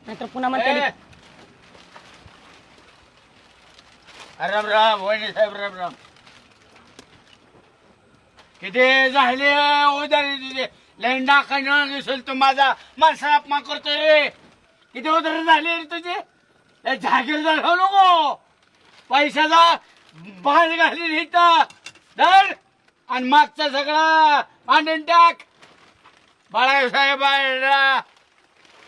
नाहीतर पुन्हा म्हणते राम राम वहिनी साहेब राम राम. किती झाले उधारी तुझे लेंडा खाणं दिसेल तू माझा माणसा अपमान करतोय रे. किती उधारी झाले रे तुझे जागीरदार हो नको पैशाचा बाहेर घाली इथं धर आणि मागचा सगळा पांढून टाक. बाळासाहेब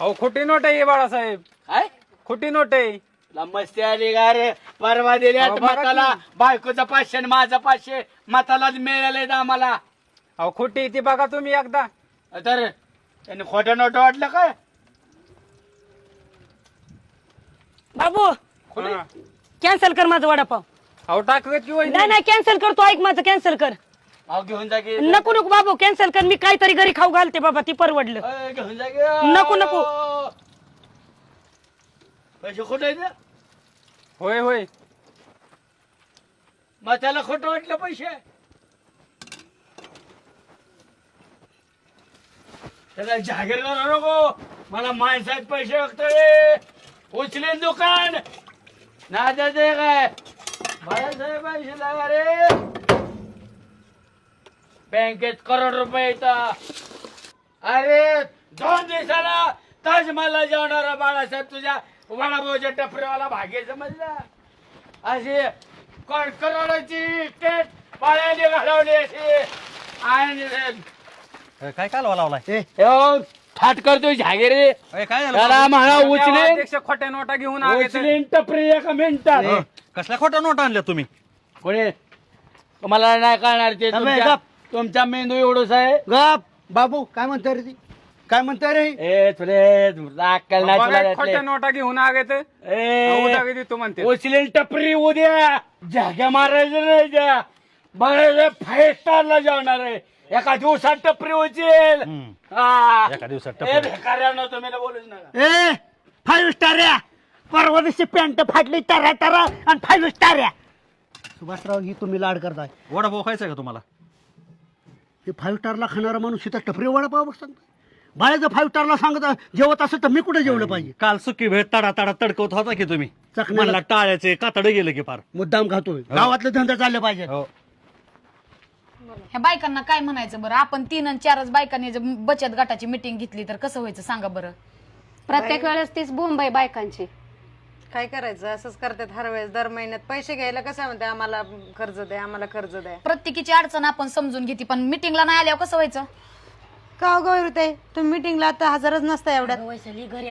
अहो खोटी नोट आहे बाळासाहेब, काय खोटी नोट आहे. मस्ती आली का रे. परवा दिल्या अहो, बघा मताला की. बायकोचा 500 आणि माझा 500 मताला मिळाले आम्हाला. अहो खोटी ती बघा तुम्ही एकदा. तर त्यांनी खोटं नोट वाटलं काय बाबू हा. कॅन्सल कर माझं वडापाव. अहो टाकत की वहिनी. नाही नाही कॅन्सल कर तू, ऐक माझं कॅन्सल कर. अहो घेऊन जा की. नको नको बाबू कॅन्सल कर, मी काहीतरी घरी खाऊ घालते बाबा, ती परवडलं. घेऊन जा की. नको, नको. पैसे खोट आहे होय होय. मग त्याला खोटं वाटलं पैसे. त्याला जागीरदार नको मला माणसात पैसे बघतोय उचले दुकान ना द्यायचे काय. बाळासाहेब पैसे लागा रे. बँकेत करोड रुपये येतात. अरे 2 दिवसाला ताजमहलला जेवणारा बाळासाहेब तुझ्या वडाभाऊच्या टपरीवाला भाग्य समजला. अशी करोडाची टेट पाण्याने घालवली अशी आणि काय कालवा लावलाय थाट करतोय झागेरे. काय त्याला म्हणा उचले अध्यक्ष खोट्या नोटा घेऊन आले तर. उचलीन टपरी एका मिनिटात. कसल्या खोट्या नोट आणल्या तुम्ही? कोणी तुम्हाला नाही कळणार ते तुमचा मेंदू एवढंच आहे. गप बाबू काय म्हणतो रे ती, काय म्हणतो रे? ए तुले अक्कल नाही तुला बघा, त्यातले. खोट्या नोटा घेऊन आले तर ए, उधारी देतो म्हणते. उचलीन टपरी उद्या जाग्या मारायचं नाही द्या. बघायचं 5 स्टारला जेवणार आहे. एका दिवसात टपरी उचल. हा. एका दिवसात ए, टपरी. भिकाऱ्यांनो, तुम्ही बोलूच नका. ए 5 स्टार या परवा दिवशी पॅन्ट फाटली टरा टरा आणि 5 स्टार या. सुभाषराव ही तुम्ही लाड करताय. वडापाव खायचा का तुम्हाला? ते 5 स्टारला खाणारा माणूस इथं टपरी वडापाव सांगतो. बाळाचं 5 स्टारला सांगत जेवत असं तर मी कुठे जेवलं पाहिजे? काल सुकी भेळ तडा तडा तडकवत होता की तुम्ही. चकण्याला- म्हणला टाळ्याचे कातडे गेले की फार. मुद्दाम खातोय. गावातले धंदा चालले पाहिजे. हो. ह्या बायकांना काय म्हणायचं बरं? आपण 3 आणि 4च बायकांनी जर बचत गटाची मिटिंग घेतली तर कसं व्हायचं सांगा बरं? प्रत्येक वेळेस तीच बोंब आहे बायकांची. काय करायचं असंच करतात हर वेळेस. दर महिन्यात पैसे घ्यायला कसं म्हणते आम्हाला कर्ज द्या, आम्हाला कर्ज द्या. प्रत्येकीची अडचण आपण समजून घेते, पण मिटिंगला नाही आल्यावर कसं व्हायचं? का गौरते तुम्ही मिटिंगला आता हजरच नसता एवढ्यात. वैशाली घरी